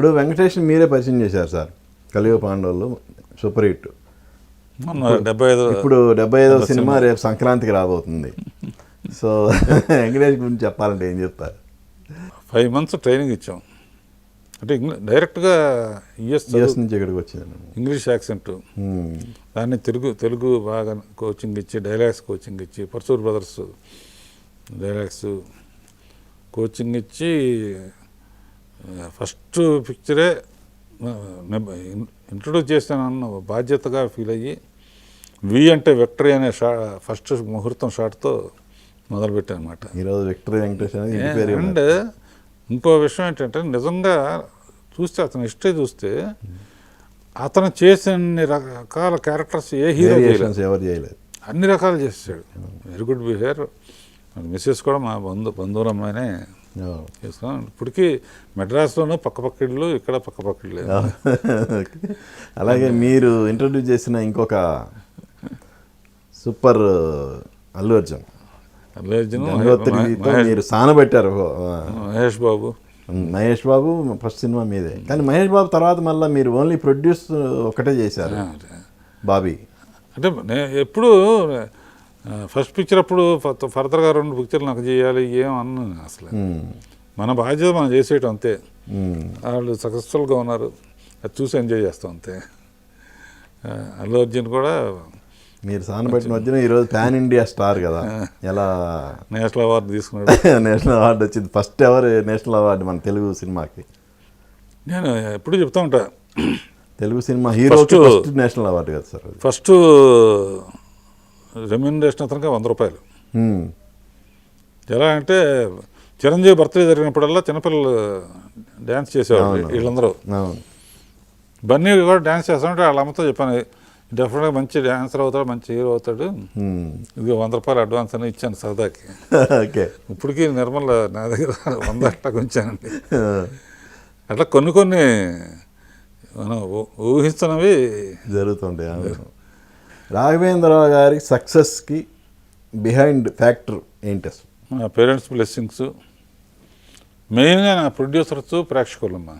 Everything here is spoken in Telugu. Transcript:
ఇప్పుడు వెంకటేష్ మీరే పరిచయం చేశారు సార్, కలియుగ పాండవులు సూపర్ హిట్. మొన్న 75 ఇప్పుడు 75వ సినిమా రేపు సంక్రాంతికి రాబోతుంది. సో వెంకటేష్ గురించి చెప్పాలంటే ఏం చెప్తారు? 5 months ట్రైనింగ్ ఇచ్చాం. అంటే డైరెక్ట్గా యుఎస్ నుంచి ఇక్కడికి వచ్చాను. ఇంగ్లీష్ యాక్సెంట్, దాన్ని తెలుగు బాగా కోచింగ్ ఇచ్చి, డైలాగ్స్ కోచింగ్ ఇచ్చి, పర్సూర్ బ్రదర్స్ డైలాగ్స్ కోచింగ్ ఇచ్చి, ఫస్ట్ పిక్చరే ఇంట్రొడ్యూస్ చేస్తానన్న బాధ్యతగా ఫీల్ అయ్యి, వి అంటే విక్టరీ అనే ఫస్ట్ ముహూర్తం షాట్తో మొదలుపెట్టాను అనమాట. ఈరోజు విక్టరీ వెంకటేష్ అనేది. అండ్ ఇంకో విషయం ఏంటంటే, నిజంగా చూస్తే అతని హిస్టరీ చూస్తే అతను చేసిన రకాల క్యారెక్టర్స్ ఏ హీరో ఎవరు చేయలేదు, అన్ని రకాలు చేసాడు. Very good behaviour. మిస్సెస్ కూడా మా బంధువుల అమ్మాయినే చేస్తాం. ఇప్పటికీ మెడ్రాస్లోనూ పక్క ఇళ్ళు, ఇక్కడ పక్క ఇళ్ళు. అలాగే మీరు ఇంట్రడ్యూస్ చేసిన ఇంకొక సూపర్ అల్లు అర్జున్ మీరు సానబెట్టారు. మహేష్ బాబు ఫస్ట్ సినిమా మీదే, కానీ మహేష్ బాబు తర్వాత మళ్ళీ మీరు ఓన్లీ ప్రొడ్యూస్ ఒకటే చేశారు బాబీ. అంటే ఎప్పుడు ఫస్ట్ పిక్చర్ అప్పుడు ఫర్దర్గా 2 పిక్చర్లు నాకు చేయాలి ఏమన్నా అసలు. మన బాధ్యత మనం చేసేయటం అంతే. వాళ్ళు సక్సెస్ఫుల్గా ఉన్నారు, అది చూసి ఎంజాయ్ చేస్తాం అంతే. అల్లు అర్జున్ కూడా మీరు సానబెట్టిన వచ్చిన ఈరోజు పాన్ ఇండియా స్టార్ కదా, ఎలా నేషనల్ అవార్డు తీసుకున్నాడు. నేషనల్ అవార్డు వచ్చింది, ఫస్ట్ ఎవరు నేషనల్ అవార్డు మన తెలుగు సినిమాకి. నేను ఎప్పుడు చెప్తా ఉంటా, తెలుగు సినిమా హీరోకి ఫస్ట్ నేషనల్ అవార్డు కదా సార్. ఫస్ట్ రెమ్యూనరేషన్ అతనికి 100 రూపాయలు. ఎలా అంటే చిరంజీవి బర్త్డే జరిగినప్పుడల్లా చిన్నపిల్లలు డ్యాన్స్ చేసేవాళ్ళు వీళ్ళందరూ. బన్నీ కూడా డ్యాన్స్ చేస్తామంటే వాళ్ళ అమ్మతో చెప్పాను, డెఫినెట్గా మంచి డ్యాన్సర్ అవుతాడు, మంచి హీరో అవుతాడు, ఇది 100 రూపాయలు అడ్వాన్స్ అని ఇచ్చాను సరదాకి. ఇప్పటికీ నిర్మల్ నా దగ్గర 100 అట్లా ఉంచానండి. అట్లా కొన్ని మనం ఊహిస్తున్నవి జరుగుతుంటాయి. రాఘవేంద్రరావు గారి సక్సెస్కి బిహైండ్ ఫ్యాక్టర్ ఏంటి అసలు? నా పేరెంట్స్ బ్లెస్సింగ్స్, మెయిన్గా నా ప్రొడ్యూసర్స్, ప్రేక్షకులమ్మా.